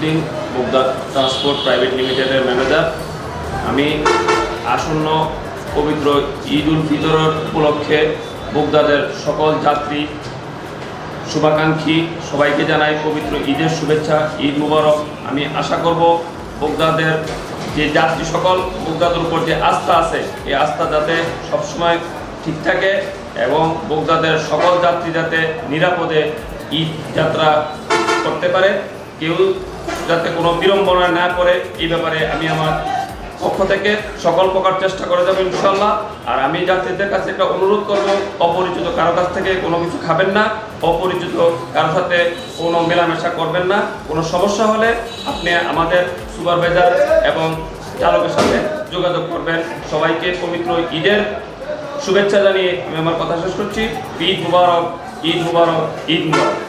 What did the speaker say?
Uddin, বুগদা transport private লিমিটেডের manager. আমি আসন্ন পবিত্র ঈদ উল ফিতরের উপলক্ষে বুগদাদের সকল যাত্রী শুভাকাঙ্ক্ষী সবাইকে জানাই পবিত্র ঈদের শুভেচ্ছা, ঈদ মুবারক। আমি আশা করব বুগদাদের যে যাত্রী সকল বুগদাদের উপর যে আস্থা আছে এই আস্থা যাতে সবসময় ঠিক থাকে এবং বুগদাদের সকল যাত্রী যাতে নিরাপদে ঈদ যাত্রা করতে পারে, কেউ যাতে কোনো বিড়ম্বনা না করে এই ব্যাপারে আমি আমার পক্ষ থেকে সকল প্রকার চেষ্টা করে যাবো ইনশাল্লাহ। আর আমি যাত্রীদের কাছে একটা অনুরোধ করব, অপরিচিত কারো কাছ থেকে কোনো কিছু খাবেন না, অপরিচিত কারোর সাথে কোনো মেলামেশা করবেন না। কোনো সমস্যা হলে আপনি আমাদের সুপারভাইজার এবং চালকের সাথে যোগাযোগ করবেন। সবাইকে পবিত্র ঈদের শুভেচ্ছা জানিয়ে আমি আমার কথা শেষ করছি। ঈদ মুবারক, ঈদ মুবারক, ঈদ মুবারক।